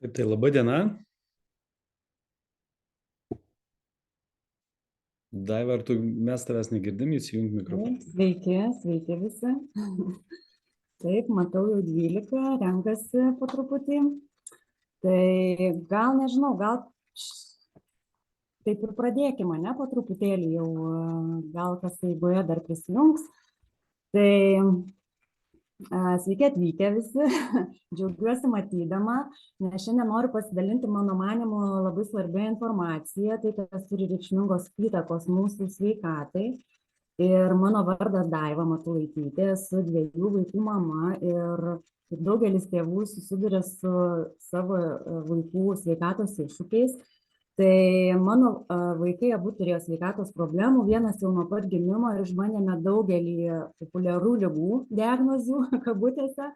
Taip, tai laba diena. Daiva, ar mes tavęs negirdim, įsijunk mikrofoną. Sveiki, sveiki visi. Taip, matau jau 12, renkasi po truputį. Tai gal nežinau, gal taip ir pradėkime, ne, po truputėlį jau, gal kas eigoje dar prisijungs. Tai sveiki atvykę visi, džiaugiuosi matydama, nes šiandien noriu pasidalinti mano manimu labai svarbia informacija, tai kas turi reikšmingos įtakos mūsų sveikatai. Ir mano vardas Daiva Matulaitytė, esu 2 vaikų mama ir kaip daugelis tėvų susiduria su savo vaikų sveikatos iššūkiais. Tai mano vaikai abu turėjo sveikatos problemų, vienas jau nuo pat gimimo ir išbandėme daugelį populiarių ligų diagnozių, kabutėse.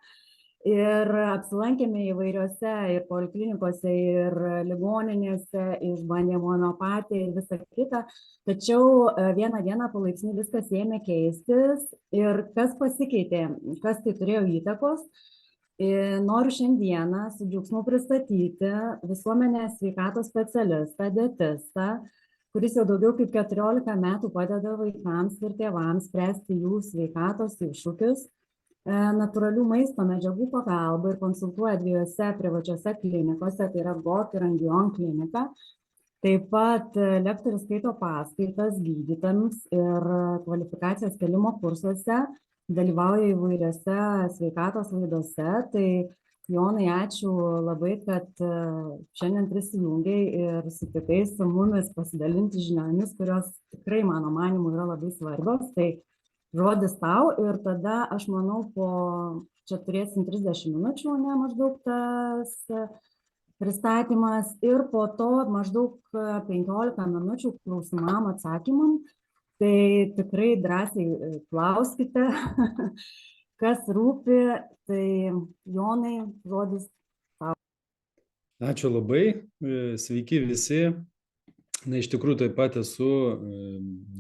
Ir apsilankėme įvairiose ir poliklinikose, ir ligoninėse, išbandėme homeopatiją ir visą kitą. Tačiau vieną dieną palaipsniui viskas ėmė keistis ir kas pasikeitė, kas tai turėjo įtakos. Noriu šiandieną su džiaugsmu pristatyti visuomenės sveikatos specialistą, dietistą, kuris jau daugiau kaip 14 metų padeda vaikams ir tėvams spręsti jų sveikatos iššūkius natūralių maisto medžiagų pagalba ir konsultuoja 2 privačiose klinikose, tai yra GOT ir Angion klinika. Taip pat lektorius skaito paskaitas gydytojams ir kvalifikacijos kėlimo kursuose, dalyvauja įvairiose sveikatos laidose. Tai Jonai, ačiū labai, kad šiandien prisijungiai ir sutikai su mumis pasidalinti žiniomis, kurios tikrai mano manimu yra labai svarbios. Tai žodis tau ir tada aš manau, čia turėsim 30 minučių, ne, maždaug tas pristatymas ir po to maždaug 15 minučių klausimam, atsakymam. Tai tikrai drąsiai klauskite, kas rūpi. Tai Jonai, žodis tau. Ačiū labai, sveiki visi. Na, iš tikrųjų, taip pat esu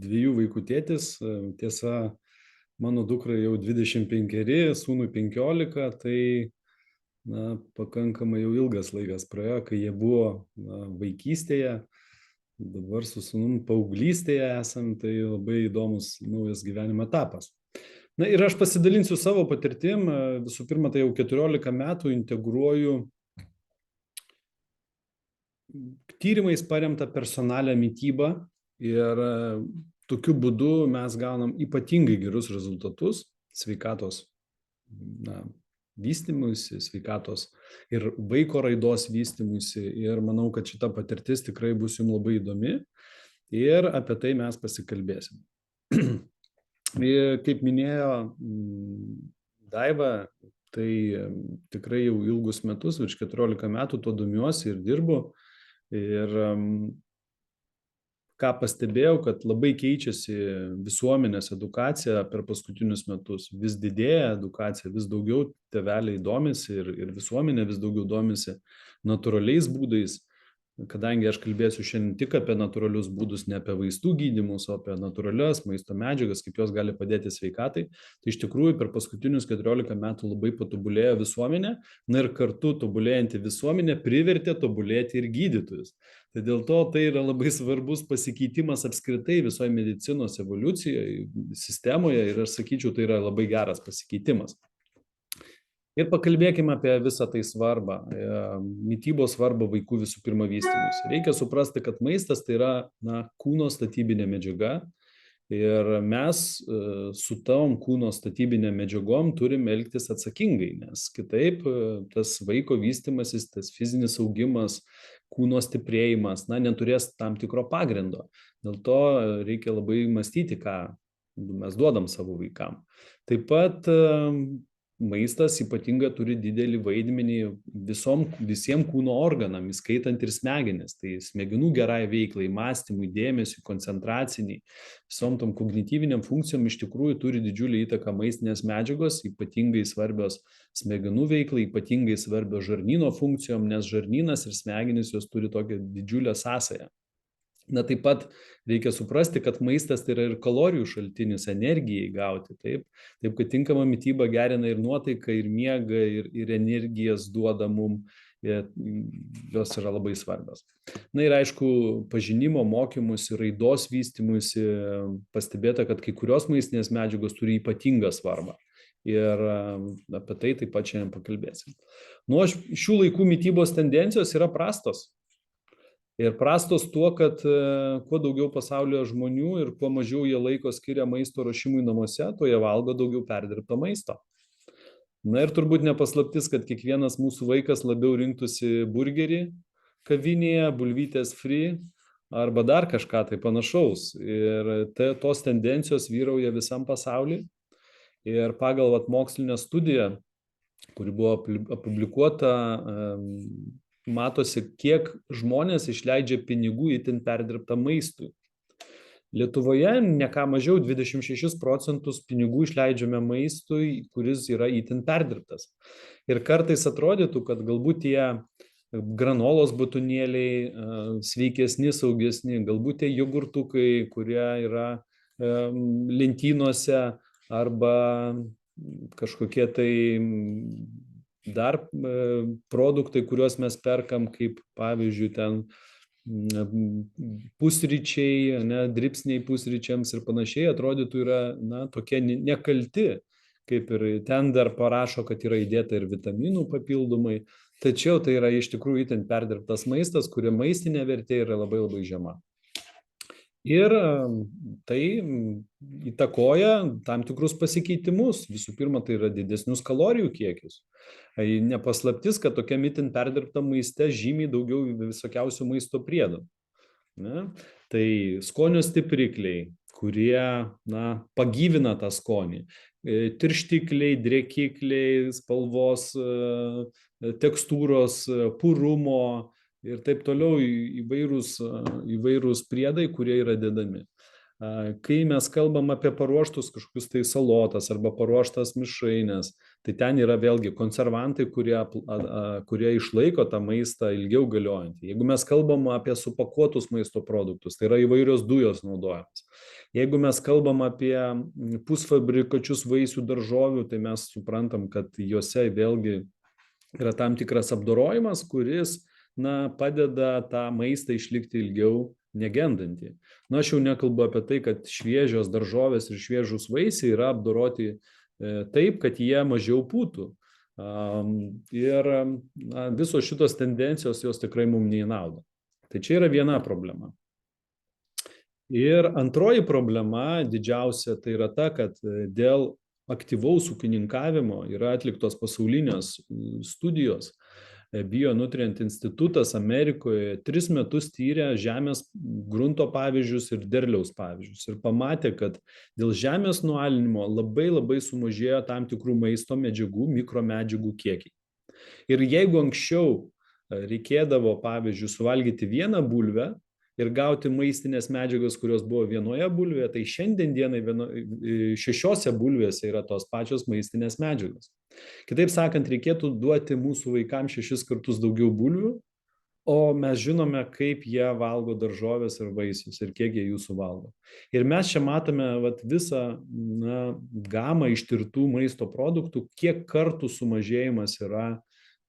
2 vaikų tėtis. Tiesa, mano dukrai jau 25, sūnui 15, tai pakankamai jau ilgas laikas praėjo, kai jie buvo vaikystėje. Dabar su sūnum paauglystėje esam, tai labai įdomus naujas gyvenimo etapas. Na ir aš pasidalinsiu savo patirtim. Visų pirma, tai jau 14 metų integruoju tyrimais paremtą personalią mitybą ir tokiu būdu mes gaunam ypatingai gerus rezultatus sveikatos vystymuisi, sveikatos ir vaiko raidos vystymuisi. Ir manau, kad šita patirtis tikrai bus jums labai įdomi ir apie tai mes pasikalbėsim. Kaip minėjo Daiva, tai tikrai jau ilgus metus, virš 14 metų to domiuosi ir dirbu. Ir ką pastebėjau, kad labai keičiasi visuomenės edukacija per paskutinius metus. Vis didėja edukacija, vis daugiau tėveliai domisi ir visuomenė vis daugiau domisi natūraliais būdais. Kadangi aš kalbėsiu šiandien tik apie natūralius būdus, ne apie vaistų gydymus, o apie natūralias maisto medžiagas, kaip jos gali padėti sveikatai, tai iš tikrųjų per paskutinius 14 metų labai patobulėjo visuomenė, na ir kartu tobulėjanti visuomenė privertė tobulėti ir gydytojus. Tai dėl to tai yra labai svarbus pasikeitimas apskritai visoje medicinos evoliucijoje, sistemoje ir aš sakyčiau, tai yra labai geras pasikeitimas. Ir pakalbėkime apie visą tai svarbą, mitybos svarbą vaikų visų pirma vystymuisi. Reikia suprasti, kad maistas tai yra kūno statybinė medžiaga ir mes su tom kūno statybinė medžiagom turim elgtis atsakingai, nes kitaip tas vaiko vystymasis, tas fizinis augimas, kūno stiprėjimas, neturės tam tikro pagrindo. Dėl to reikia labai mąstyti, ką mes duodam savo vaikam. Taip pat maistas ypatingai turi didelį vaidmenį visiems kūno organam, įskaitant ir smegenis. Tai smegenų gerai veiklai, mąstymui, dėmesiui, koncentraciniai, visom tom kognityviniam funkcijom iš tikrųjų turi didžiulį įtaką maistinės medžiagos, ypatingai svarbios smegenų veiklai, ypatingai svarbios žarnyno funkcijom, nes žarnynas ir smegenys jos turi tokią didžiulę sąsają. Taip pat reikia suprasti, kad maistas tai yra ir kalorijų šaltinis energijai gauti. Taip kad tinkama mityba gerina ir nuotaiką, ir miegą, ir energijas duoda mum. jos yra labai svarbios. Na ir aišku, pažinimo, mokymusi, raidos vystymusi pastebėta, kad kai kurios maistinės medžiagos turi ypatingą svarbą. Ir apie tai taip pat šiandien pakalbėsim. Nuo šių laikų mitybos tendencijos yra prastos. Ir prastos tuo, kad kuo daugiau pasaulyje žmonių ir kuo mažiau jie laiko skiria maisto ruošimui namuose, tuo jie valgo daugiau perdirbto maisto. Na ir turbūt nepaslaptis, kad kiekvienas mūsų vaikas labiau rinktųsi burgerį kavinėje, bulvytės free arba dar kažką tai panašaus. Ir tos tendencijos vyrauja visam pasaulyje. Ir pagal mokslinę studiją, kuri buvo publikuota, matosi, kiek žmonės išleidžia pinigų itin perdirbtą maistui. Lietuvoje ne ką mažiau 26% pinigų išleidžiame maistui, kuris yra itin perdirbtas. Ir kartais atrodytų, kad galbūt tie granolos batonėliai sveikesni, saugesni, galbūt tie jogurtukai, kurie yra lentynose arba kažkokie tai dar produktai, kuriuos mes perkam, kaip pavyzdžiui ten pusryčiai, dribsniai pusryčiams ir panašiai, atrodytų yra tokie nekalti, kaip ir ten dar parašo, kad yra įdėta ir vitaminų papildomai, tačiau tai yra iš tikrųjų itin perdirbtas maistas, kurio maistinė vertė yra labai labai žema. Ir tai įtakoja tam tikrus pasikeitimus. Visų pirma, tai yra didesnius kalorijų kiekius. Nepaslaptis, kad tokiam itin perdirbtam maiste žymiai daugiau visokiausių maisto priedų. Tai skonio stiprikliai, kurie pagyvina tą skonį. Tirštikliai, drėkikliai, spalvos, tekstūros, purumo ir taip toliau įvairūs priedai, kurie yra dedami. Kai mes kalbam apie paruoštus kažkokius tai salotas arba paruoštas mišrainės, tai ten yra vėlgi konservantai, kurie išlaiko tą maistą ilgiau galiojantį. Jeigu mes kalbam apie supakuotus maisto produktus, tai yra įvairios dujos naudojamos. Jeigu mes kalbam apie pusfabrikačius vaisių daržovių, tai mes suprantam, kad juose vėlgi yra tam tikras apdorojimas, kuris padeda tą maistą išlikti ilgiau negendantį. Aš jau nekalbu apie tai, kad šviežios daržovės ir šviežus vaisiai yra apdoroti taip, kad jie mažiau pūtų. Ir visos šitos tendencijos jos tikrai mums neįnauda. Tai čia yra viena problema. Ir antroji problema didžiausia tai yra ta, kad dėl aktyvaus ūkininkavimo yra atliktos pasaulinės studijos. Bionutrient institutas Amerikoje 3 metus tyrė žemės grunto pavyzdžius ir derliaus pavyzdžius ir pamatė, kad dėl žemės nualinimo labai labai sumažėjo tam tikrų maisto medžiagų, mikromedžiagų kiekiai. Ir jeigu anksčiau reikėdavo, pavyzdžiui, suvalgyti vieną bulvę ir gauti maistinės medžiagas, kurios buvo vienoje bulvėje, tai šiandien dienai 6 bulvėse yra tos pačios maistinės medžiagos. Kitaip sakant, reikėtų duoti mūsų vaikams 6 kartus daugiau bulvių, o mes žinome, kaip jie valgo daržovės ir vaisius ir kiek jie jų suvalgo. Ir mes čia matome visą gamą ištirtų maisto produktų, kiek kartų sumažėjimas yra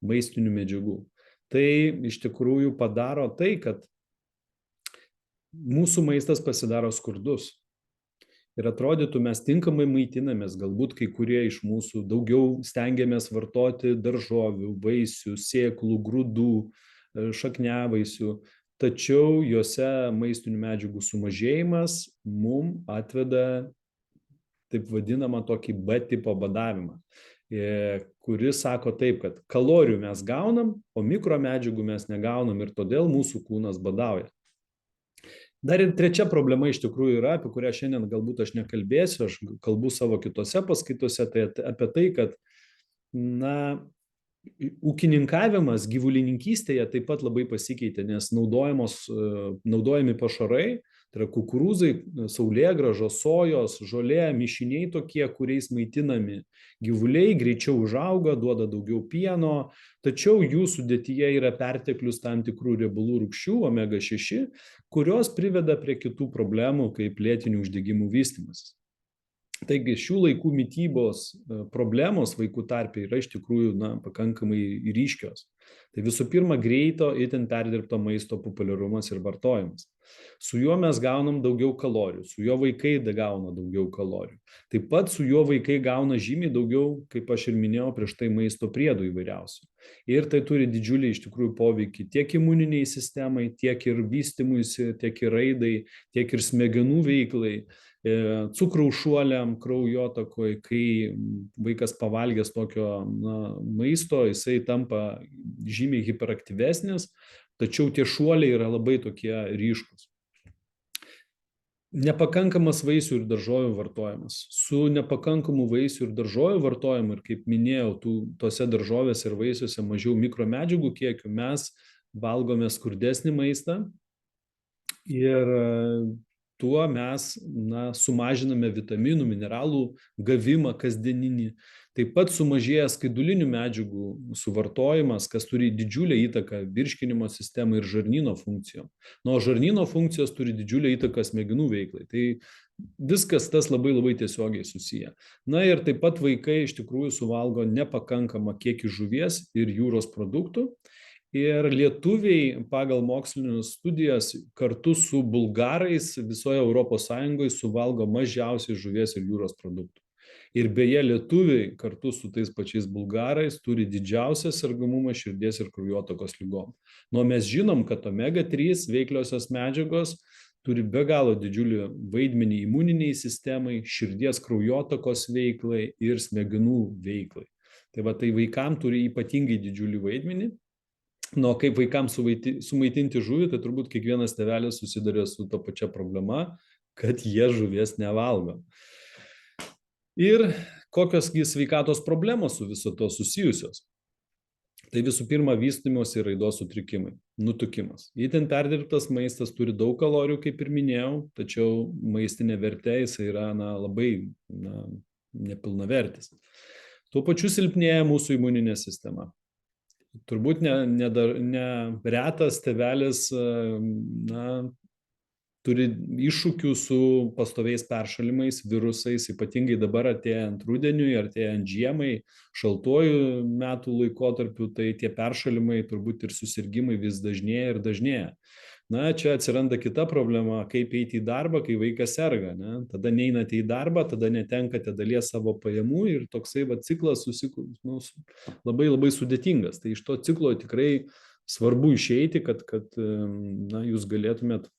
maistinių medžiagų. Tai iš tikrųjų padaro tai, kad mūsų maistas pasidaro skurdus. Ir atrodytų, mes tinkamai maitinamės, galbūt kai kurie iš mūsų daugiau stengiamės vartoti daržovių, vaisių, sėklų, grūdų, šakniavaisių, tačiau juose maistinių medžiagų sumažėjimas mums atveda taip vadinamą tokį B tipo badavimą, kuris sako taip, kad kalorijų mes gaunam, o mikromedžiagų mes negaunam ir todėl mūsų kūnas badauja. Dar ir trečia problema iš tikrųjų yra, apie kurią šiandien galbūt aš nekalbėsiu, aš kalbu savo kitose paskaitose, tai apie tai, kad ūkininkavimas gyvulininkystėje taip pat labai pasikeitė, nes naudojami pašarai, tai yra kukurūzai, saulėgrąžos, sojos, žolė, mišiniai tokie, kuriais maitinami gyvuliai, greičiau užauga, duoda daugiau pieno, tačiau jų sudėtyje yra perteklius tam tikrų riebalų rūgščių, omega 6, kurios priveda prie kitų problemų, kaip lėtinių uždegimų vystymasis. Taigi šių laikų mitybos problemos vaikų tarpe yra iš tikrųjų pakankamai ryškios. Tai visų pirma, greito, itin perdirbto maisto populiarumas ir vartojimas. Su juo mes gaunam daugiau kalorijų, su juo vaikai gauna daugiau kalorijų. Taip pat su juo vaikai gauna žymiai daugiau, kaip aš ir minėjau prieš tai, maisto priedų įvairiausių. Ir tai turi didžiulį iš tikrųjų poveikį tiek imuniniai sistemai, tiek ir vystymuisi, tiek ir raidai, tiek ir smegenų veiklai, cukraus šuoliam kraujotakoj. Kai vaikas pavalgęs tokio maisto, jisai tampa žymiai hiperaktyvesnis, tačiau tie šuoliai yra labai tokie ryškus. Nepakankamas vaisių ir daržovių vartojimas. Su nepakankamu vaisių ir daržovių vartojimu, ir kaip minėjau, tose daržovėse ir vaisiuose mažiau mikromedžiagų kiekių, mes valgome skurdesnį maistą ir tuo mes sumažiname vitaminų, mineralų gavimą kasdieninį. Taip pat sumažėja skaidulinių medžiagų suvartojimas, kas turi didžiulę įtaką virškinimo sistemai ir žarnyno funkcijom. O žarnyno funkcijos turi didžiulę įtaką smegenų veiklai. Tai viskas tas labai labai tiesiogiai susiję. Ir taip pat vaikai iš tikrųjų suvalgo nepakankamą kiekį žuvies ir jūros produktų. Ir lietuviai pagal mokslinius studijas kartu su bulgarais visoje ES suvalgo mažiausiai žuvies ir jūros produktų. Ir beje, lietuviai kartu su tais pačiais bulgarais turi didžiausią sergamumą širdies ir kraujotakos ligom. Mes žinom, kad omega-3 veikliosios medžiagos turi be galo didžiulį vaidmenį imuniniai sistemai, širdies kraujotakos veiklai ir smegenų veiklai. Tai vaikam turi ypatingai didžiulį vaidmenį. Kaip vaikams sumaitinti žuvį, tai turbūt kiekvienas tėvelis susiduria su to pačia problema, kad jie žuvies nevalgo. Ir kokios sveikatos problemos su viso to susijusios? Tai visų pirma, vystymosi ir raidos sutrikimai, nutukimas. Itin perdirbtas maistas turi daug kalorijų, kaip ir minėjau, tačiau maistinė vertė jisai yra labai nepilnavertis. Tuo pačiu silpnėja mūsų imuninė sistema. Turbūt neretas tėvelis turi iššūkių su pastoviais peršalimais, virusais, ypatingai dabar artėjant rudeniui, artėjant žiemai, šaltuoju metų laikotarpiu, tai tie peršalimai turbūt ir susirgimai vis dažnėja ir dažnėja. Čia atsiranda kita problema, kaip eiti į darbą, kai vaikas serga. Tada neinate į darbą, tada netenkate dalies savo pajamų ir toksai ciklas labai labai sudėtingas. Tai iš to ciklo tikrai svarbu išeiti, kad jūs galėtumėt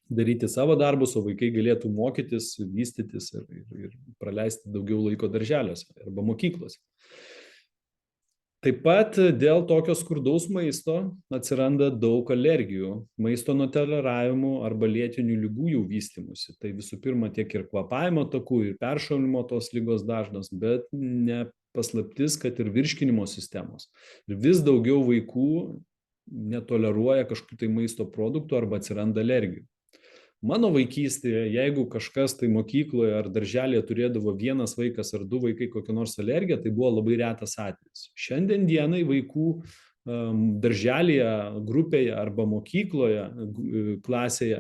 daryti savo darbus, o vaikai galėtų mokytis, vystytis ir praleisti daugiau laiko darželiuose arba mokyklose. Taip pat dėl tokio skurdaus maisto atsiranda daug alergijų, maisto netoleravimų arba lėtinių ligų jų vystymusi. Tai visų pirma tiek ir kvėpavimo takų, ir peršalimo tos ligos dažnos, bet ne paslaptis, kad ir virškinimo sistemos. Ir vis daugiau vaikų netoleruoja kažkokių tai maisto produktų arba atsiranda alergijų. Mano vaikystėje, jeigu kažkas tai mokykloje ar darželėje turėdavo vienas vaikas ar du vaikai kokią nors alergiją, tai buvo labai retas atvejis. Šiandien dienai vaikų darželėje, grupėje arba mokykloje, klasėje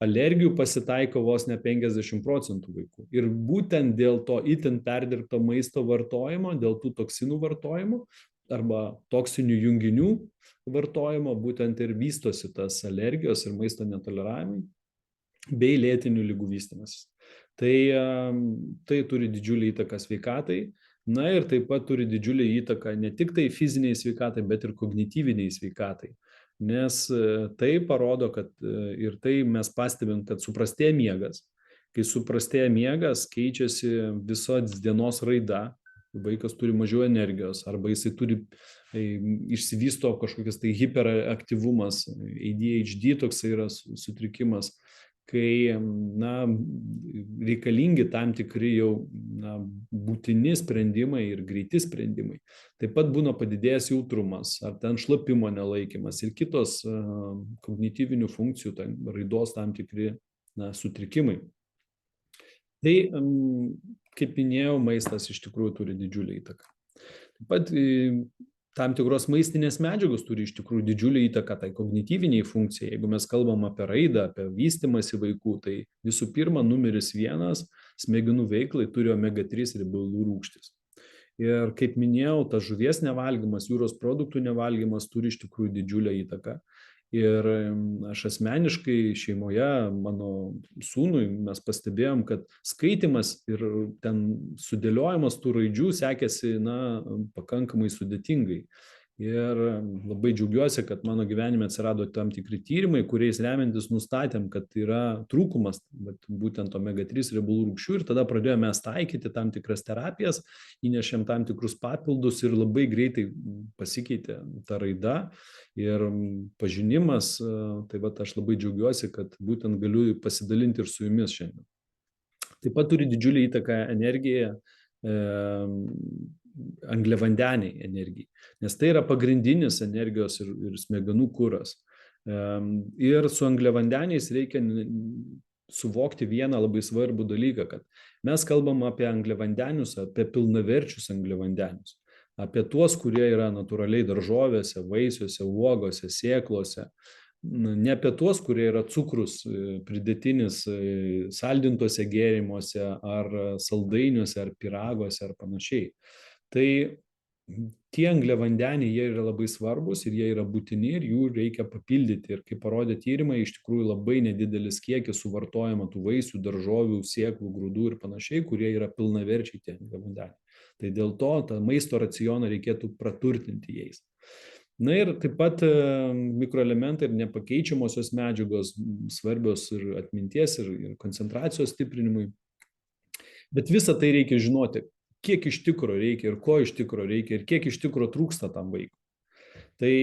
alergijų pasitaiko vos ne 50% vaikų. Ir būtent dėl to itin perdirbto maisto vartojimo, dėl tų toksinų vartojimo arba toksinių junginių vartojimo, būtent ir vystosi tas alergijos ir maisto netoleravimai bei lėtinių ligų vystymasis. Tai turi didžiulį įtaką sveikatai, ir taip pat turi didžiulį įtaką ne tik tai fiziniai sveikatai, bet ir kognityviniai sveikatai. Nes tai parodo, kad ir tai mes pastebim, kad suprastėja miegas. Kai suprastėja miegas, keičiasi visos dienos raida, vaikas turi mažiau energijos, arba jisai turi išsivysto kažkokias tai hiperaktyvumas, ADHD toksai yra sutrikimas, kai reikalingi tam tikri jau būtini sprendimai ir greiti sprendimai. Taip pat būna padidėjęs jautrumas, ar ten šlapimo nelaikymas ir kitos kognityvinių funkcijų, raidos tam tikri sutrikimai. Tai, kaip minėjau, maistas iš tikrųjų turi didžiulį įtaką. Taip pat tam tikros maistinės medžiagos turi iš tikrųjų didžiulį įtaką tai kognityviniai funkcijai. Jeigu mes kalbam apie raidą, apie vystymąsi vaikų, tai visų pirma, numeris vienas, smegenų veiklai turi omega-3 riebalų rūgštis. Ir kaip minėjau, tas žuvies nevalgymas, jūros produktų nevalgymas turi iš tikrųjų didžiulę įtaką. Ir aš asmeniškai šeimoje, mano sūnui, mes pastebėjom, kad skaitimas ir ten sudėliojimas tų raidžių sekėsi, pakankamai sudėtingai. Ir labai džiaugiuosi, kad mano gyvenime atsirado tam tikri tyrimai, kuriais remiantis nustatėm, kad yra trūkumas būtent omega-3 riebalų rūgščių, ir tada pradėjome mes taikyti tam tikras terapijas, įnešėm tam tikrus papildus ir labai greitai pasikeitė ta raida ir pažinimas. Tai aš labai džiaugiuosi, kad būtent galiu pasidalinti ir su jumis šiandien. Taip pat turi didžiulį įtaką energiją, angliavandeniai energijai, nes tai yra pagrindinis energijos ir smegenų kuras. Ir su angliavandeniais reikia suvokti vieną labai svarbų dalyką, kad mes kalbam apie angliavandenius, apie pilnaverčius angliavandenius, apie tuos, kurie yra natūraliai daržovėse, vaisiuose, uogose, sėklose, ne apie tuos, kurie yra cukrus pridėtinis saldintuose gėrimuose ar saldainiuose ar pyraguose ar panašiai. Tai tie angliavandeniai, jie yra labai svarbus ir jie yra būtini ir jų reikia papildyti. Ir kaip parodė tyrimai, iš tikrųjų labai nedidelis kiekis suvartojama tų vaisių, daržovių, sėklų, grūdų ir panašiai, kurie yra pilnaverčiai tie angliavandeniai. Tai dėl to tą maisto racioną reikėtų praturtinti jais. Na ir taip pat mikroelementai ir nepakeičiamosios medžiagos svarbios ir atminties ir koncentracijos stiprinimui. Bet visą tai reikia žinoti, kiek iš tikro reikia ir ko iš tikro reikia ir kiek iš tikro trūksta tam vaikui. Tai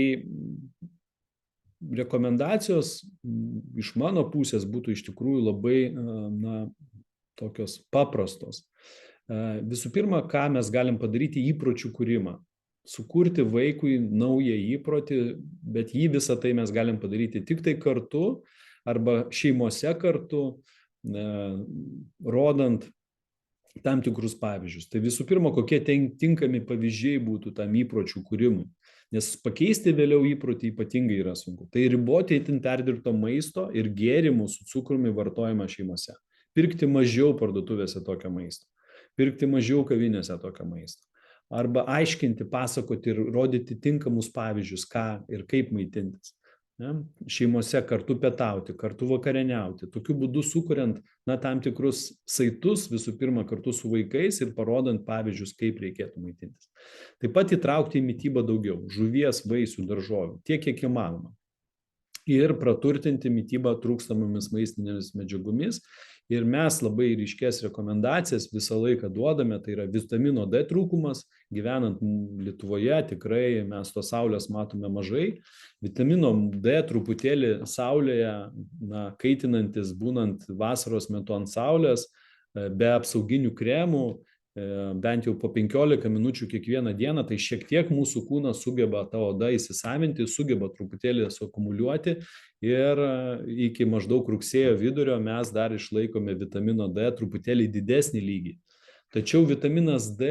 rekomendacijos iš mano pusės būtų iš tikrųjų labai tokios paprastos. Visų pirma, ką mes galim padaryti, įpročių kūrimą. Sukurti vaikui naują įprotį, bet jį visą tai mes galim padaryti tik tai kartu arba šeimose kartu, rodant tam tikrus pavyzdžius. Tai visų pirma, kokie tinkami pavyzdžiai būtų tam įpročių kūrimui. Nes pakeisti vėliau įprotį ypatingai yra sunku. Tai riboti itin perdirbto maisto ir gėrimų su cukrumi vartojimą šeimose. Pirkti mažiau parduotuvėse tokio maisto. Pirkti mažiau kavinėse tokio maisto. Arba aiškinti, pasakoti ir rodyti tinkamus pavyzdžius, ką ir kaip maitintis. Šeimose kartu pietauti, kartu vakarieniauti. Tokiu būdu sukuriant tam tikrus saitus, visų pirma, kartu su vaikais ir parodant pavyzdžius, kaip reikėtų maitintis. Taip pat įtraukti į mitybą daugiau žuvies, vaisių, daržovių, tiek kiek įmanoma. Ir praturtinti mitybą trūkstamomis maistinėmis medžiagomis. Ir mes labai ryškės rekomendacijas visą laiką duodame, tai yra vitamino D trūkumas. Gyvenant Lietuvoje tikrai mes to saulės matome mažai. Vitamino D truputėlį saulėje, kaitinantis, būnant vasaros metu ant saulės, be apsauginių kremų, bent jau po 15 minučių kiekvieną dieną, tai šiek tiek mūsų kūnas sugeba tą odą įsisavinti, sugeba truputėlį suakumuliuoti ir iki maždaug rugsėjo vidurio mes dar išlaikome vitamino D truputėlį didesnį lygį. Tačiau vitaminas D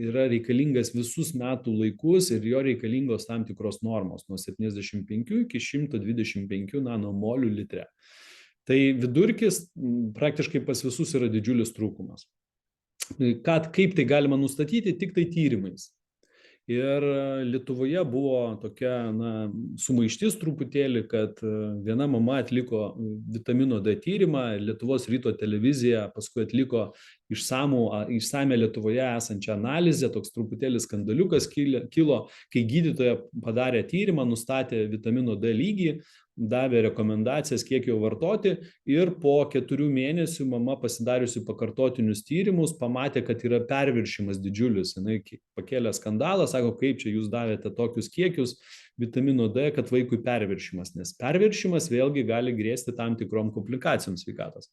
yra reikalingas visus metų laikus ir jo reikalingos tam tikros normos nuo 75 iki 125 nanomolių litre. Tai vidurkis praktiškai pas visus yra didžiulis trūkumas. Kaip tai galima nustatyti? Tik tai tyrimais. Ir Lietuvoje buvo tokia sumaištis truputėlį, kad viena mama atliko vitamino D tyrimą, Lietuvos ryto televizija paskui atliko išsame Lietuvoje esančią analizę, toks truputėlį skandaliukas kilo, kai gydytoja padarė tyrimą, nustatė vitamino D lygį, davė rekomendacijas, kiek jau vartoti ir po 4 mėnesių mama pasidariusi pakartotinius tyrimus pamatė, kad yra perviršimas didžiulis. Jis pakėlė skandalą, sako, kaip čia jūs davėte tokius kiekius vitamino D, kad vaikui perviršimas, nes perviršimas vėlgi gali grėsti tam tikrom komplikacijom sveikatos.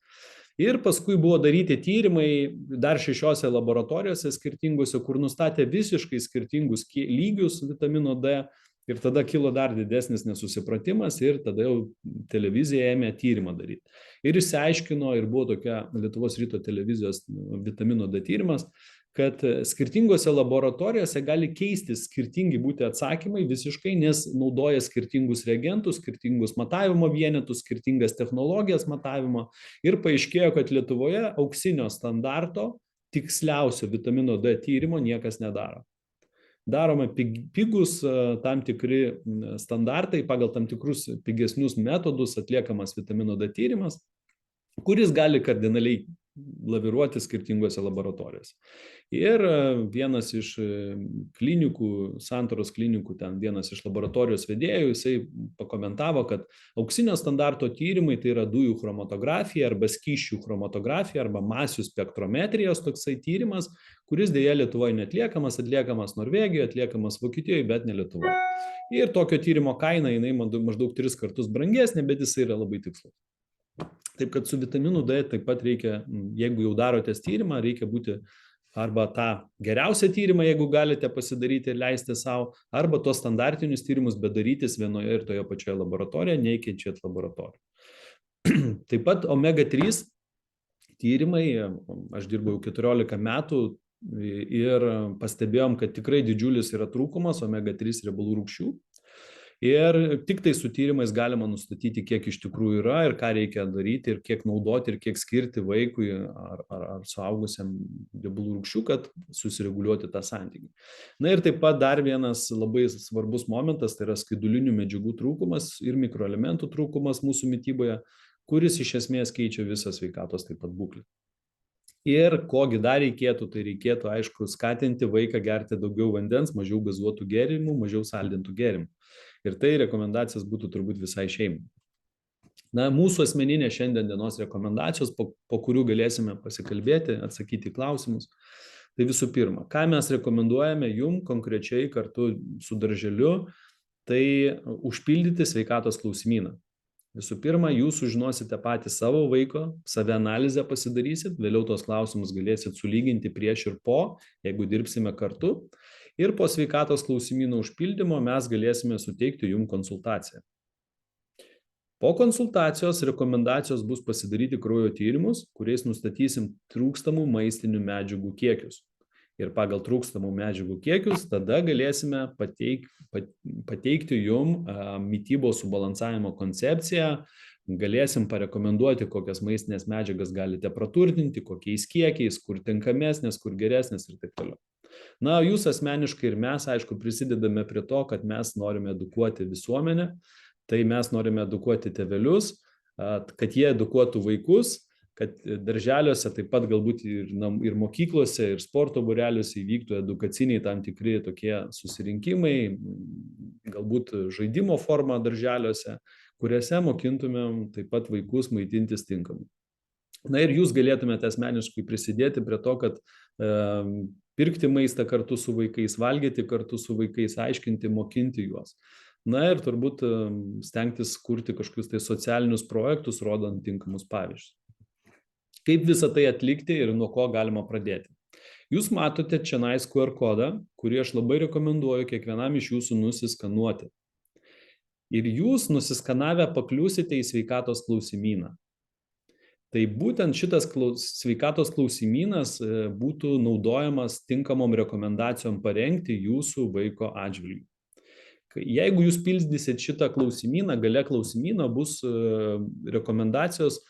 Ir paskui buvo daryti tyrimai dar 6 laboratorijose skirtingose, kur nustatė visiškai skirtingus lygius vitamino D. Ir tada kilo dar didesnis nesusipratimas ir tada jau televizija ėmė tyrimą daryti. Ir išsiaiškino, ir buvo tokia Lietuvos ryto televizijos vitamino D tyrimas, kad skirtingose laboratorijose gali keistis skirtingi būti atsakymai visiškai, nes naudoja skirtingus reagentus, skirtingus matavimo vienetus, skirtingas technologijas matavimo. Ir paaiškėjo, kad Lietuvoje auksinio standarto tiksliausio vitamino D tyrimo niekas nedaro. Daroma pigus tam tikri standartai, pagal tam tikrus pigesnius metodus atliekamas vitamino D tyrimas, kuris gali kardinaliai laviruoti skirtingose laboratorijose. Ir vienas iš klinikų, Santaros klinikų, ten vienas iš laboratorijos vedėjų, jisai pakomentavo, kad auksinio standarto tyrimai tai yra dujų chromatografija arba skysčių chromatografija arba masių spektrometrijos toksai tyrimas, kuris dėja Lietuvoje netliekamas, atliekamas Norvegijoje, atliekamas Vokietijoje, bet ne Lietuvoje. Ir tokio tyrimo kaina, jinai maždaug 3 kartus brangesnė, bet jisai yra labai tikslus. Taip kad su vitaminu D taip pat reikia, jeigu jau darotės tyrimą, reikia būti arba tą geriausią tyrimą, jeigu galite pasidaryti ir leisti savo, arba tos standartinius tyrimus, bet darytis vienoje ir toje pačioje laboratorijoje, nekeičiant laboratoriją. Taip pat omega-3 tyrimai, aš dirbau 14 metų ir pastebėjom, kad tikrai didžiulis yra trūkumas omega-3 riebalų rūgščių. Ir tik tai su tyrimais galima nustatyti, kiek iš tikrųjų yra ir ką reikia daryti ir kiek naudoti ir kiek skirti vaikui ar suaugusiam riebalų rūgščių, kad susireguliuoti tą santykį. Na ir taip pat dar vienas labai svarbus momentas, tai yra skaidulinių medžiagų trūkumas ir mikroelementų trūkumas mūsų mityboje, kuris iš esmės keičia visą sveikatos taip pat būklę. Ir kogi dar reikėtų, tai reikėtų, aišku, skatinti vaiką gerti daugiau vandens, mažiau gazuotų gėrimų, mažiau saldintų gėrimų. Ir tai rekomendacijos būtų turbūt visai šeimai. Na, mūsų asmeninė šiandien dienos rekomendacijos, po kurių galėsime pasikalbėti, atsakyti klausimus. Tai visų pirma, ką mes rekomenduojame jum konkrečiai kartu su darželiu, tai užpildyti sveikatos klausimyną. Visų pirma, jūs sužinosite patys savo vaiko, savianalizę pasidarysit, vėliau tos klausimus galėsit sulyginti prieš ir po, jeigu dirbsime kartu. Ir po sveikatos klausimyno užpildymo mes galėsime suteikti jums konsultaciją. Po konsultacijos rekomendacijos bus pasidaryti kraujo tyrimus, kuriais nustatysim trūkstamų maistinių medžiagų kiekius. Ir pagal trūkstamų medžiagų kiekius tada galėsime pateikti jums mitybos subalansavimo koncepciją, galėsim parekomenduoti, kokias maistinės medžiagas galite praturtinti, kokiais kiekiais, kur tinkamesnės, kur geresnės ir taip toliau. Na, jūs asmeniškai ir mes, aišku, prisidedame prie to, kad mes norime edukuoti visuomenę, tai mes norime edukuoti tėvelius, kad jie edukuotų vaikus, kad darželiuose, taip pat galbūt ir mokyklose, ir sporto būreliuose įvyktų edukaciniai tam tikri tokie susirinkimai, galbūt žaidimo forma darželiuose, kuriuose mokintumėm taip pat vaikus maitintis tinkamai. Na ir jūs galėtumėte asmeniškai prisidėti prie to, kad pirkti maistą kartu su vaikais, valgyti kartu su vaikais, aiškinti, mokinti juos. Na ir turbūt stengtis kurti kažkokius tai socialinius projektus, rodant tinkamus pavyzdžius. Kaip visą tai atlikti ir nuo ko galima pradėti? Jūs matote čionais QR kodą, kurį aš labai rekomenduoju kiekvienam iš jūsų nusiskanuoti. Ir jūs nusiskanavę pakliūsite į sveikatos klausimyną. Tai būtent šitas sveikatos klausimynas būtų naudojamas tinkamom rekomendacijom parengti jūsų vaiko atžvilgiu. Jeigu jūs pildysit šitą klausimyną, gale klausimyno bus rekomendacijos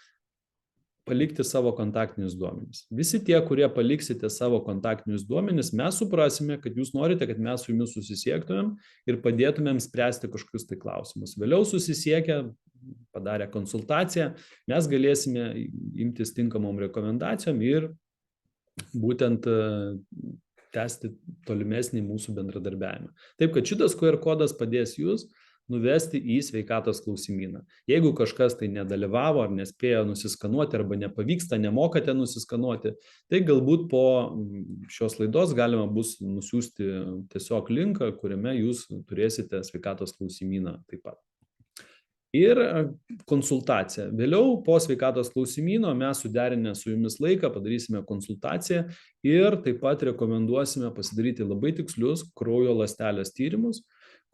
palikti savo kontaktinius duomenis. Visi tie, kurie paliksite savo kontaktinius duomenis, mes suprasime, kad jūs norite, kad mes su jumis susisiektumėm ir padėtumėm spręsti kažkokius tai klausimus. Vėliau susisiekę, padarę konsultaciją, mes galėsime imtis tinkamom rekomendacijom ir būtent tęsti tolimesnį mūsų bendradarbiavimą. Taip, kad šitas QR kodas padės jūs nuvesti į sveikatos klausimyną. Jeigu kažkas tai nedalyvavo ar nespėjo nusiskanuoti arba nepavyksta, nemokate nusiskanuoti, tai galbūt po šios laidos galima bus nusiųsti tiesiog linką, kuriame jūs turėsite sveikatos klausimyną taip pat. Ir konsultacija. Vėliau po sveikatos klausimyno mes suderinę su jumis laiką padarysime konsultaciją ir taip pat rekomenduosime pasidaryti labai tikslius kraujo ląstelės tyrimus,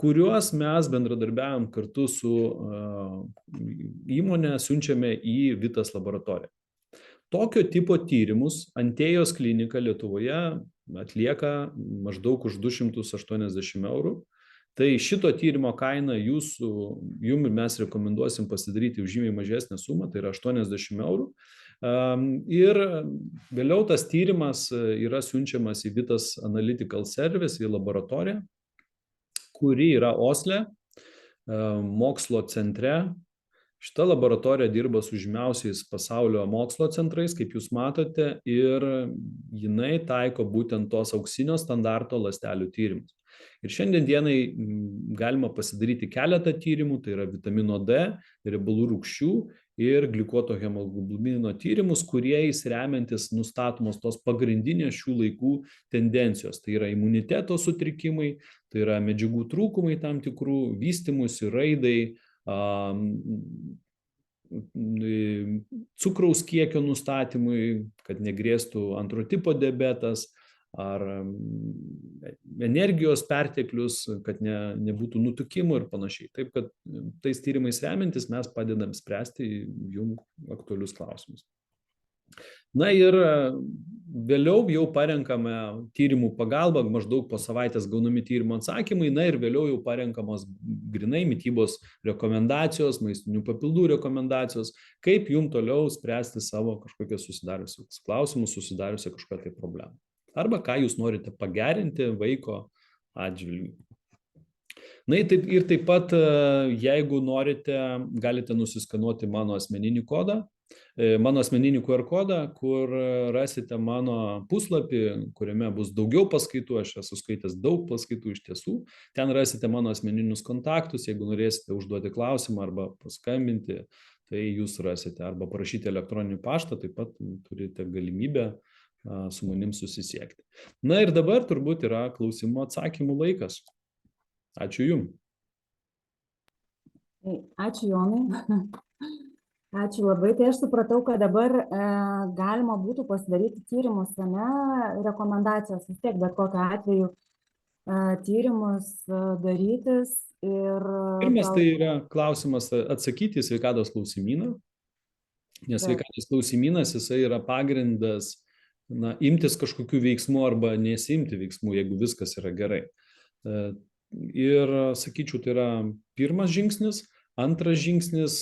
kuriuos mes bendradarbiavom kartu su įmonė, siunčiame į Vitas laboratoriją. Tokio tipo tyrimus Antėjos klinika Lietuvoje atlieka maždaug už 280 eurų. Tai šito tyrimo kaina jum mes rekomenduosim pasidaryti už žymiai mažesnę sumą, tai yra 80 eurų. Ir vėliau tas tyrimas yra siunčiamas į Vitas Analytical Service, į laboratoriją, kuri yra Osle, mokslo centre. Šita laboratorija dirba su žymiausiais pasaulio mokslo centrais, kaip jūs matote, ir jinai taiko būtent tos auksinio standarto ląstelių tyrimus. Ir šiandien dienai galima pasidaryti keletą tyrimų, tai yra vitamino D, riebalų rūgščių ir glikuoto hemoglobino tyrimus, kuriais remiantis nustatomos tos pagrindinės šių laikų tendencijos. Tai yra imuniteto sutrikimai, tai yra medžiagų trūkumai tam tikrų, vystymusi, raidai, cukraus kiekio nustatymui, kad negrėstų antro tipo diabetas, ar energijos perteklius, kad nebūtų nutukimų ir panašiai. Taip, kad tais tyrimais remiantis mes padedam spręsti jums aktualius klausimus. Na ir vėliau jau parenkame tyrimų pagalbą, maždaug po savaitės gaunami tyrimo atsakymai, na ir vėliau jau parenkamos grinai mitybos rekomendacijos, maistinių papildų rekomendacijos, kaip jums toliau spręsti savo kažkokius susidariusius klausimus, susidariusią kažkokią tai problemą. Arba ką jūs norite pagerinti vaiko atžvilgiu. Na ir taip pat, jeigu norite, galite nusiskanuoti mano asmeninį kodą, mano asmeninį QR kodą, kur rasite mano puslapį, kuriame bus daugiau paskaitų, aš esu skaitęs daug paskaitų iš tiesų, ten rasite mano asmeninius kontaktus, jeigu norėsite užduoti klausimą arba paskambinti, tai jūs rasite, arba parašyti elektroninį paštą, taip pat turite galimybę su manim susisiekti. Na ir dabar turbūt yra klausimų atsakymų laikas. Ačiū jums. Ačiū Jonai. Ačiū labai. Tai aš supratau, kad dabar galima būtų pasidaryti tyrimus, rekomendacijos vis tiek, bet kokiu atveju tyrimus darytis. Pirmas tai yra klausimas atsakyti į sveikatos klausimyną, nes sveikatos klausimynas jisai yra pagrindas imtis kažkokių veiksmų arba nesiimti veiksmų, jeigu viskas yra gerai. Ir sakyčiau, tai yra pirmas žingsnis. Antras žingsnis,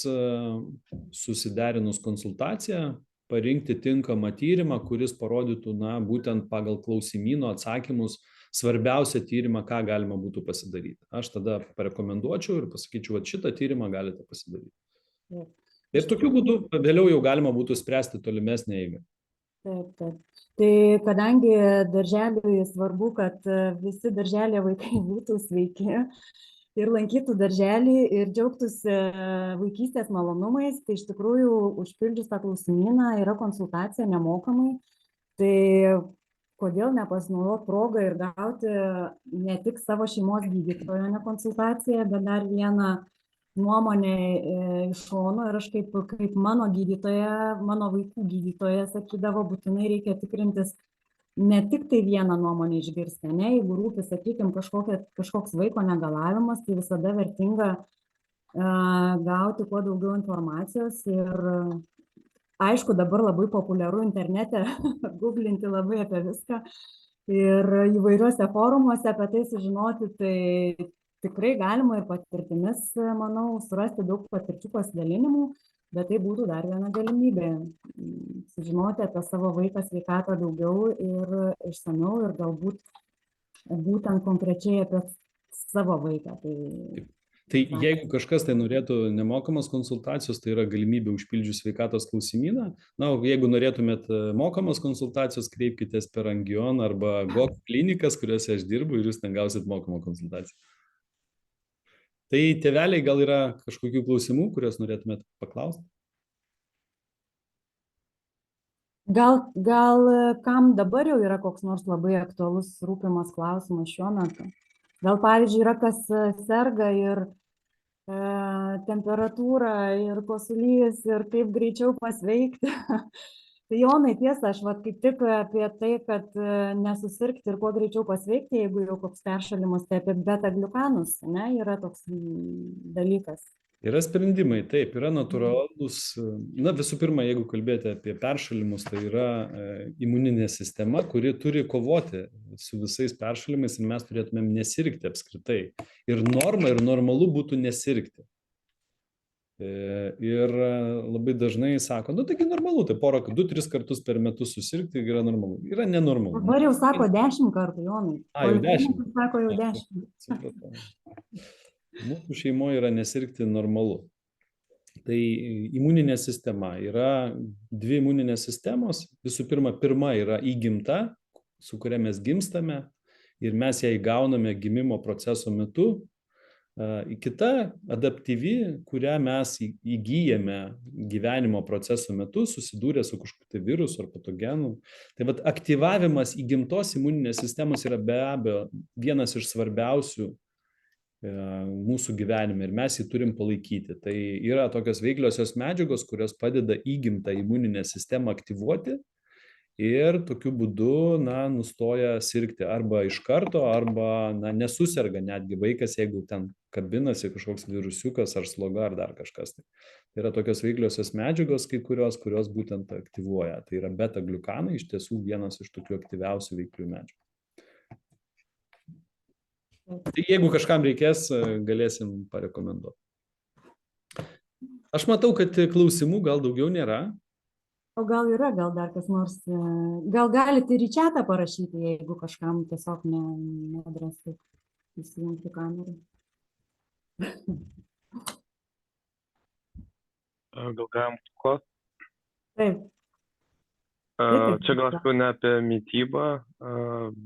susiderinus konsultaciją, parinkti tinkamą tyrimą, kuris parodytų, būtent pagal klausimyno atsakymus svarbiausią tyrimą, ką galima būtų pasidaryti. Aš tada parekomenduočiau ir pasakyčiau, kad šitą tyrimą galite pasidaryti. Ir tokiu būdu vėliau jau galima būtų spręsti tolimesnę eigą. Taip. Tai kadangi darželiui svarbu, kad visi darželio vaikai būtų sveiki ir lankytų darželį ir džiaugtųsi vaikystės malonumais, tai iš tikrųjų užpildžius tą klausimyną yra konsultacija nemokamai. Tai kodėl nepasinaudoti progą ir gauti ne tik savo šeimos gydytojo konsultaciją, bet dar vieną nuomonę iš šono. Ir aš kaip mano gydytoja, mano vaikų gydytoja sakydavo, būtinai reikia tikrintis ne tik tai vieną nuomonę išgirsti, jeigu rūpi, sakykime, kažkoks vaiko negalavimas, tai visada vertinga gauti kuo daugiau informacijos. Ir aišku, dabar labai populiaru internete googlinti labai apie viską ir įvairiuose forumuose apie tai sužinoti, tai tikrai galima ir patirtimis, manau, surasti daug patirčių pasidalinimų, bet tai būtų dar viena galimybė sužinoti apie savo vaiko sveikatą daugiau ir išsamiau ir galbūt būtent konkrečiai apie savo vaiką. Tai jeigu kažkas tai norėtų nemokamos konsultacijos, tai yra galimybė užpildžius sveikatos klausimyną. Na, o jeigu norėtumėt mokamos konsultacijos, kreipkitės per Angion arba GOK klinikas, kuriuose aš dirbu, ir jūs ten gausit mokamą konsultaciją. Tai tėveliai, gal yra kažkokių klausimų, kuriuos norėtumėt paklausti? Gal kam dabar jau yra koks nors labai aktualus rūpimas klausimas šiuo metu? Gal, pavyzdžiui, yra kas serga ir temperatūra ir kosulys ir kaip greičiau pasveikti. Tai Jonai, tiesa, aš kaip tik apie tai, kad nesusirgti ir kuo greičiau pasveikti, jeigu jau koks peršalimas, tai apie beta-gliukanus, yra toks dalykas. Yra sprendimai, taip, yra natūralūs. Na, visų pirma, jeigu kalbėti apie peršalimus, tai yra imuninė sistema, kuri turi kovoti su visais peršalimais ir mes turėtumėm nesirgti apskritai. Ir norma ir normalu būtų nesirgti. Ir labai dažnai sako, nu taigi normalu, tai 2-3 kartus per metus susirgti yra normalu. Yra nenormalu. Dabar jau sako 10 kartų, Jonai. Jau 10. Sako jau 10. Supratau. Mūsų šeimoje yra nesirgti normalu. Tai imuninė sistema yra dvi imuninės sistemos. Visų pirma, pirma yra įgimta, su kuria mes gimstame ir mes ją įgauname gimimo proceso metu. Kita adaptyvi, kurią mes įgyjame gyvenimo proceso metu, susidūrę su kažkokiu tai virusu ar patogenu. Tai vat aktyvavimas įgimtos imuninės sistemos yra be abejo vienas iš svarbiausių mūsų gyvenime ir mes jį turim palaikyti. Tai yra tokios veikliosios medžiagos, kurios padeda įgimtą imuninę sistemą aktyvuoti ir tokiu būdu, nustoja sirgti arba iš karto, arba, nesuserga netgi vaikas, jeigu ten kabinasi kažkoks virusiukas ar sloga ar dar kažkas. Tai yra tokios veikliosios medžiagos, kai kurios būtent aktyvuoja. Tai yra beta-gliukanai, iš tiesų vienas iš tokių aktyviausių veiklių medžiagų. Tai jeigu kažkam reikės, galėsim parekomenduoti. Aš matau, kad klausimų gal daugiau nėra. O gal yra, gal dar kas nors, gal galite ir į chatą parašyti, jeigu kažkam tiesiog nedrąsu įsijungti kamerą. Gal galim klaust? Taip. Čia gal aš ne apie mitybą,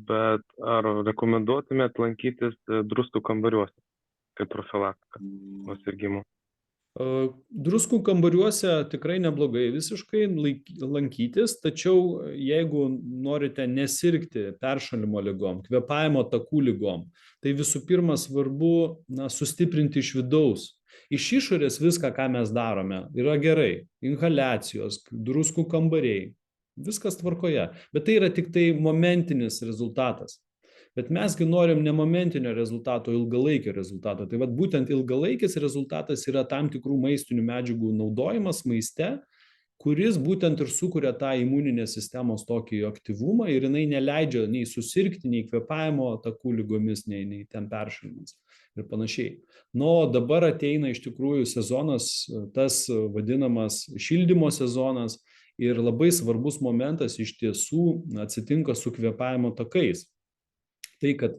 bet ar rekomenduotumėt lankytis druskų kambariuose, kaip profilaktika nuo sirgimų? Druskų kambariuose tikrai neblogai visiškai lankytis, tačiau jeigu norite nesirgti peršalimo ligom, kvėpavimo takų ligom, tai visų pirma svarbu sustiprinti iš vidaus. Iš išorės viską, ką mes darome, yra gerai. Inhaliacijos, druskų kambariai, viskas tvarkoje. Bet tai yra tik tai momentinis rezultatas. Bet mesgi norim ne momentinio rezultato, ilgalaikio rezultato. Tai vat būtent ilgalaikis rezultatas yra tam tikrų maistinių medžiagų naudojimas maiste, kuris būtent ir sukuria tą imuninės sistemos tokį aktyvumą ir jinai neleidžia nei susirgti, nei kvėpavimo takų lygomis, nei ten peršalimas ir panašiai. O dabar ateina iš tikrųjų sezonas, tas vadinamas šildymo sezonas ir labai svarbus momentas iš tiesų atsitinka su kvėpavimo takais. Tai, kad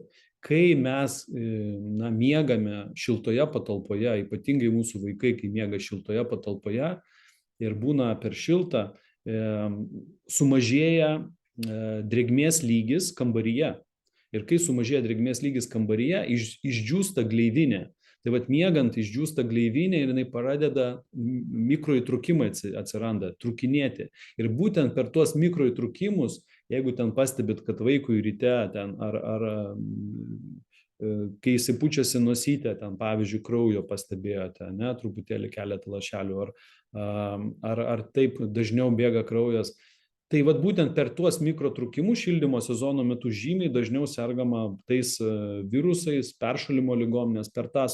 kai mes miegame šiltoje patalpoje, ypatingai mūsų vaikai, kai miega šiltoje patalpoje ir būna per šiltą, sumažėja drėgmės lygis kambaryje. Ir kai sumažėja drėgmės lygis kambaryje, išdžiūsta gleivinė. Tai vat miegant išdžiūsta gleivinė ir jinai pradeda mikroįtrūkimai atsiranda, trūkinėti. Ir būtent per tuos mikroįtrūkimus, jeigu ten pastebit, kad vaikui ryte ten ar kai jisai pučiasi nosytę, ten pavyzdžiui kraujo pastebėjote, truputėlį keletą lašelių, ar taip dažniau bėga kraujas. Tai vat būtent per tuos mikrotrūkimus šildymo sezono metu žymiai dažniau sergama tais virusais, peršalimo ligom, nes per tą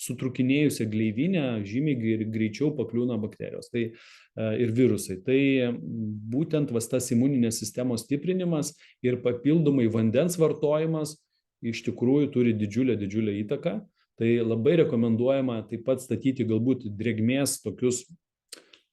sutrūkinėjusią gleivinę žymiai greičiau pakliūna bakterijos ir virusai. Tai būtent tas imuninės sistemos stiprinimas ir papildomai vandens vartojimas iš tikrųjų turi didžiulę įtaką. Tai labai rekomenduojama taip pat statyti galbūt drėgmės tokius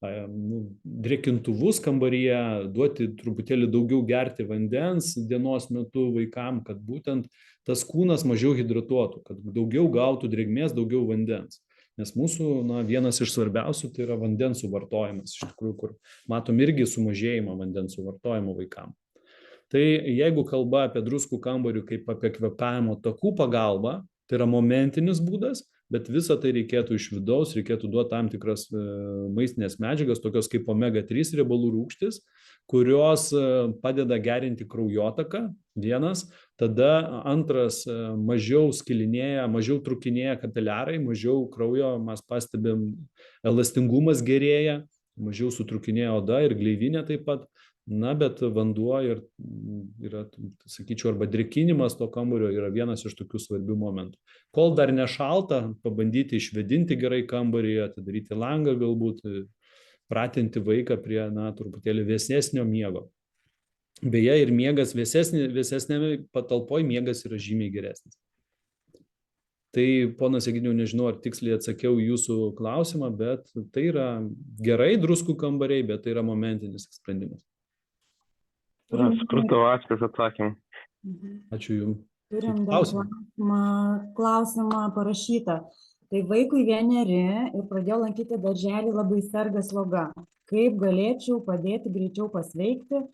drėkintuvus kambaryje, duoti truputėlį daugiau gerti vandens dienos metu vaikam, kad būtent tas kūnas mažiau hidratuotų, kad daugiau gautų drėgmės, daugiau vandens. Nes mūsų vienas iš svarbiausių tai yra vandens suvartojimas, iš tikrųjų, kur matom irgi sumažėjimą vandens suvartojimo vaikam. Tai jeigu kalba apie druskų kambarių kaip apie kvėpavimo takų pagalbą, tai yra momentinis būdas, bet visą tai reikėtų iš vidaus, reikėtų duoti tam tikras maistinės medžiagas, tokios kaip omega-3 riebalų rūgštys, kurios padeda gerinti kraujotaką, vienas, tada antras, mažiau skilinėja, mažiau trūkinėja kapiliarai, mažiau kraujo, mes pastebim, elastingumas gerėja, mažiau sutrūkinėja oda ir gleivinė taip pat. Na, bet vanduo yra, sakyčiau, arba drėkinimas to kambario yra vienas iš tokių svarbių momentų. Kol dar nešalta, pabandyti išvedinti gerai kambarį, atidaryti langą galbūt, pratinti vaiką prie, truputėlį vėsesnio miego. Beje, ir miegas vėsesnėme patalpoje miegas yra žymiai geresnis. Tai, ponas Egidijau, nežinau, ar tiksliai atsakiau jūsų klausimą, bet tai yra gerai druskų kambariai, bet tai yra momentinis sprendimas. Supratau, ačiū už atsakymą. Ačiū Jums. Turim dar klausimą parašytą. Tai vaikui 1 ir pradėjau lankyti darželį, labai serga sloga. Kaip galėčiau padėti greičiau pasveikti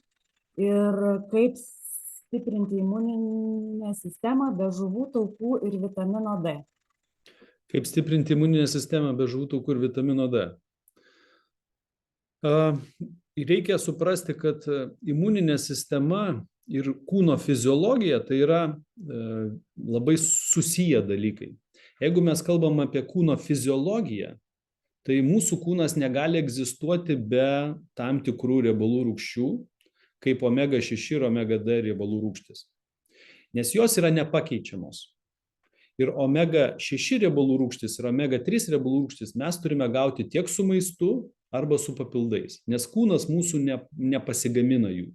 ir kaip stiprinti imuninę sistemą be žuvų taukų ir vitamino D? Kaip stiprinti imuninę sistemą be žuvų taukų ir vitamino D? Reikia suprasti, kad imuninė sistema ir kūno fiziologija tai yra labai susiję dalykai. Jeigu mes kalbam apie kūno fiziologiją, tai mūsų kūnas negali egzistuoti be tam tikrų riebalų rūgščių, kaip omega-6 ir omega-D riebalų rūgštys. Nes jos yra nepakeičiamos. Ir omega-6 riebalų rūgštys ir omega-3 riebalų rūgštys mes turime gauti tiek su maistu arba su papildais, nes kūnas mūsų nepasigamina jų.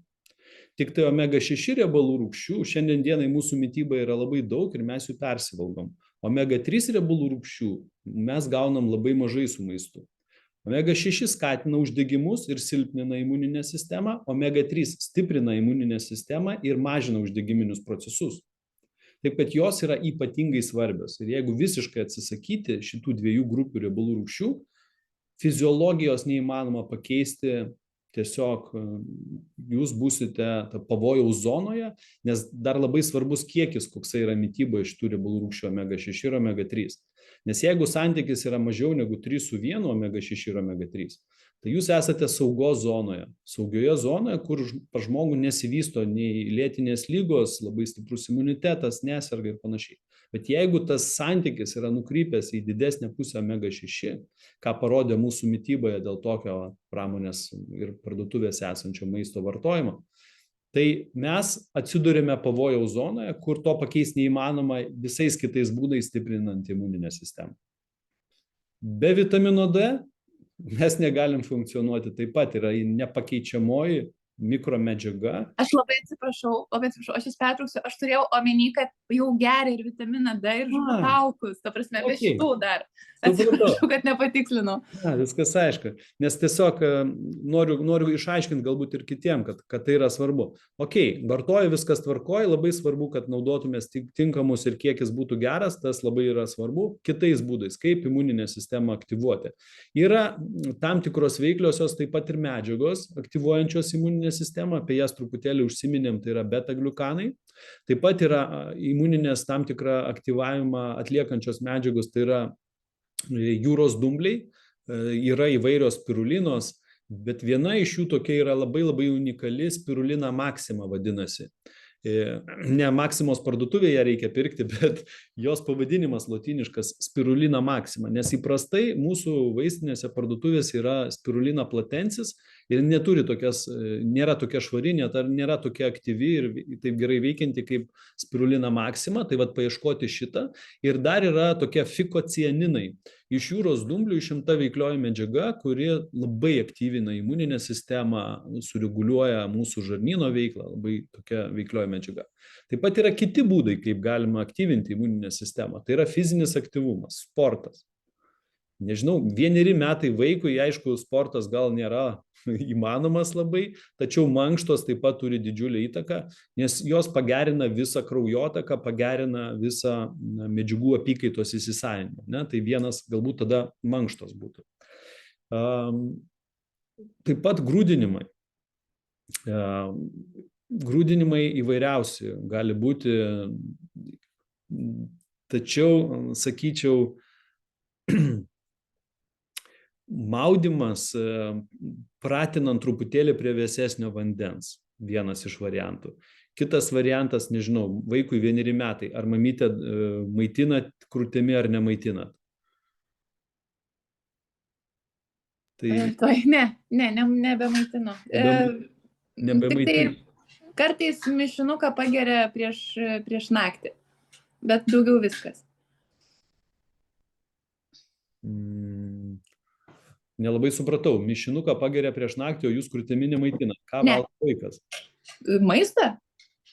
Tik tai omega-6 riebalų rūgščių šiandien dienai mūsų mityba yra labai daug ir mes jų persivalgom. Omega-3 riebalų rūgščių mes gaunam labai mažai su maistu. Omega-6 skatina uždegimus ir silpnina imuninę sistemą, omega-3 stiprina imuninę sistemą ir mažina uždegiminius procesus. Taip kad jos yra ypatingai svarbios. Ir jeigu visiškai atsisakyti šitų 2 grupių riebalų rūgščių, fiziologijos neįmanoma pakeisti, tiesiog jūs būsite pavojaus zonoje, nes dar labai svarbus kiekis, koksai yra mityba iš tų riebalų rūgščių omega-6 ir omega-3. Nes jeigu santykis yra mažiau negu 3:1 omega-6 ir omega-3, tai jūs esate saugos zonoje. Saugioje zonoje, kur pas žmogų nesivysto nei lėtinės lygos, labai stiprus imunitetas, neserga ir panašiai. Bet jeigu tas santykis yra nukrypęs į didesnę pusę omega-6, ką parodė mūsų mityboje dėl tokio pramonės ir parduotuvėse esančio maisto vartojimo, tai mes atsidurime pavojaus zonoje, kur to pakeisti neįmanoma visais kitais būdais stiprinant imuninę sistemą. Be vitamino D mes negalim funkcionuoti, taip pat yra nepakeičiamoji mikromedžiaga. Aš labai atsiprašau, aš jūs pertrauksiu, aš turėjau omeny, kad jau geria ir vitaminą D ir žuvų taukus, ta prasme, be šitų dar. Atsiprašau, kad nepatikslinau. Viskas aišku, nes tiesiog noriu išaiškinti galbūt ir kitiem, kad tai yra svarbu. Vartoju viskas tvarkoja, labai svarbu, kad naudotumės tinkamus ir kiekis būtų geras, tas labai yra svarbu. Kitais būdais, kaip imuninę sistemą aktyvuoti. Yra tam tikros veikliosios taip pat ir medžiagos aktyvuojančios imuninę sistemą, apie jas truputėlį užsiminėm, tai yra beta-gliukanai. Taip pat yra imuninės tam tikrą aktyvavimą atliekančios medžiagos, tai yra jūros dumbliai, yra įvairios spirulinos, bet viena iš jų tokia yra labai unikali, spirulina maxima vadinasi. Ne Maksimos parduotuvėje reikia pirkti, bet jos pavadinimas lotyniškas spirulina maxima, nes įprastai mūsų vaistinėse parduotuvėse yra spirulina platensis ir nėra tokia švari, nėra tokia aktyvi ir taip gerai veikianti kaip spirulina maxima, tai paieškoti šitą. Ir dar yra tokie fikocianinai. Iš jūros dumblių išimta veiklioji medžiaga, kuri labai aktyvina imuninę sistemą, sureguliuoja mūsų žarnyno veiklą, labai tokia veiklioji medžiaga. Taip pat yra kiti būdai, kaip galima aktyvinti imuninę sistemą. Tai yra fizinis aktyvumas, sportas. Nežinau, 1 metai vaikui, aišku, sportas gal nėra įmanomas labai, tačiau mankštos taip pat turi didžiulę įtaką, nes jos pagerina visą kraujotaką, pagerina visą medžiagų apykaitos įsisavinimą. Tai vienas galbūt tada mankštos būtų. Taip pat grūdinimai. Grūdinimai įvairiausi gali būti, tačiau, sakyčiau, maudymas, pratinant truputėlį prie vėsesnio vandens, vienas iš variantų. Kitas variantas, nežinau, vaikui 1 metai, ar mamytė maitinat krūtimi ar nemaitinat? Ne, nebemaitinu. nebemaitina. Kartais mišinuką pageria prieš naktį, bet daugiau viskas. Nelabai supratau, mišinuką pageria prieš naktį, o jūs krūtimi nemaitina. Ką Ne. valgo vaikas? Maistą?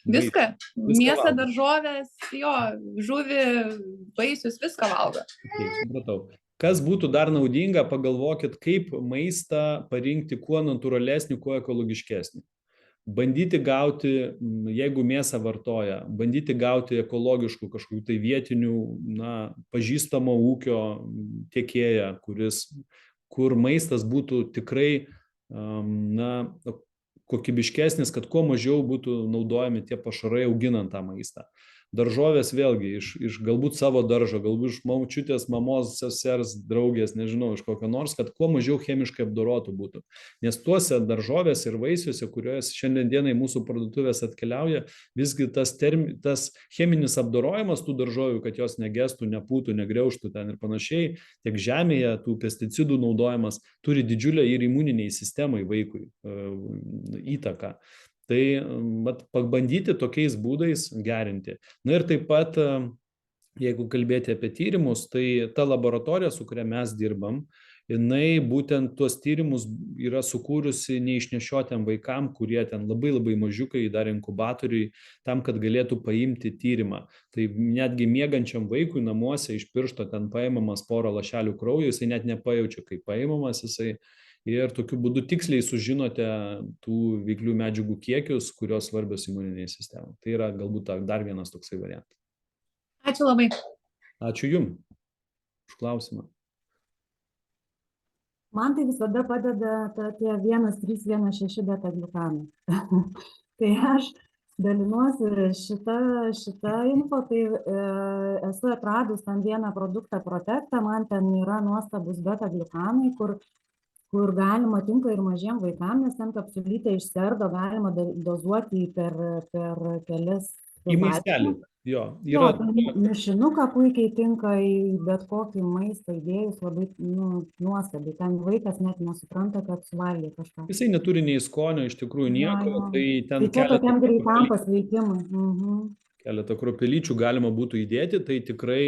Viską. Mėsą, valgo. daržovės, jo, žuvį, vaisius, viską valgo. Supratau. Kas būtų dar naudinga, pagalvokit, kaip maistą parinkti kuo natūralesnį, kuo ekologiškesnį. Bandyti gauti, jeigu mėsą vartoja, bandyti gauti ekologiškų kažkokių tai vietinių, pažįstamo ūkio tiekėją, kur maistas būtų tikrai, kokybiškesnis, kad kuo mažiau būtų naudojami tie pašarai auginant tą maistą. Daržovės vėlgi iš galbūt savo daržo, galbūt iš močiutės, mamos, sesers, draugės, nežinau, iš kokio nors, kad kuo mažiau chemiškai apdorotų būtų. Nes tuose daržovės ir vaisiuose, kuriuos šiandien dienai mūsų parduotuvės atkeliauja, visgi tas cheminis apdorojimas tų daržovių, kad jos negestų, nepūtų, negriauštų ten ir panašiai, tiek žemėje tų pesticidų naudojimas turi didžiulę ir imuniniai sistemai vaikui įtaką. Tai pabandyti tokiais būdais gerinti. Na ir taip pat, jeigu kalbėti apie tyrimus, tai ta laboratorija, su kuria mes dirbam, jinai būtent tuos tyrimus yra sukūrusi neišnešiotiem vaikam, kurie ten labai labai mažiukai, dar inkubatoriui, tam, kad galėtų paimti tyrimą. Tai netgi miegančiam vaikui namuose iš piršto ten paimamas porą lašelių kraujo, jisai net nepajaučia, kaip paimamas jisai. Ir tokiu būdu tiksliai sužinote tų veiklių medžiagų kiekius, kurios svarbios imuniniai sistemai. Tai yra galbūt dar vienas toksai variantas. Ačiū labai. Ačiū Jums už klausimą. Man tai visada padeda tie 1,3,1,6 beta-gliukanai. Tai aš dalinuosi šitą info, tai esu atradus ten vieną produktą Protecta, man ten yra nuostabus beta-gliukanai, kur galima tinka ir mažiem vaikam, nes ten kapsulytė išsiardo, galima dozuoti per kelias. Į maistelį, jo. Mišinuką puikiai tinka į bet kokį maistą įdėjus, labai nuostabiai. Ten vaikas net nesupranta, kad suvalgė kažką. Jisai neturi nei skonio, iš tikrųjų nieko. Tai ten tokiam greitam pasveikimui. Keletą kruopelyčių galima būtų įdėti, tai tikrai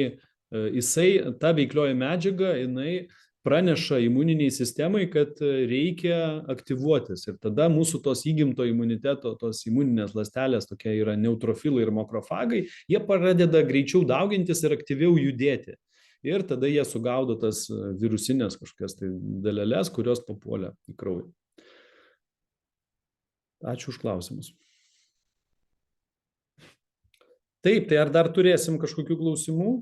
ta veiklioji medžiaga, jinai praneša imuniniai sistemai, kad reikia aktyvuotis. Ir tada mūsų tos įgimto imuniteto, tos imuninės ląstelės, tokie yra neutrofilai ir makrofagai, jie pradeda greičiau daugintis ir aktyviau judėti. Ir tada jie sugaudo tas virusinės kažkokias tai daleles, kurios papuolia į kraują. Ačiū už klausimus. Taip, tai ar dar turėsim kažkokių klausimų?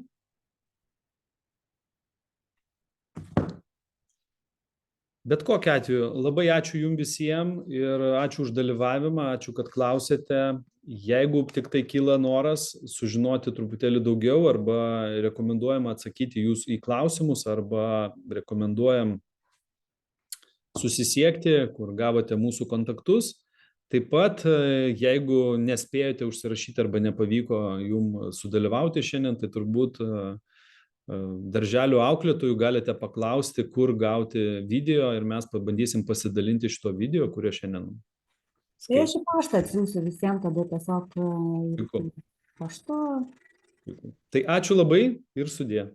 Bet kokiu atveju, labai ačiū Jums visiems ir ačiū už dalyvavimą, ačiū, kad klausėte. Jeigu tik tai kyla noras sužinoti truputėlį daugiau arba rekomenduojam atsakyti Jūsų į klausimus arba rekomenduojam susisiekti, kur gavote mūsų kontaktus. Taip pat, jeigu nespėjote užsirašyti arba nepavyko Jums sudalyvauti šiandien, tai turbūt darželių auklėtojų galite paklausti, kur gauti video ir mes pabandysim pasidalinti šito video, kurio šiandien skaičiu. Tai aš į paštą atsiųsiu visiems, tada tiesiog paštu. Tai ačiū labai ir sudie.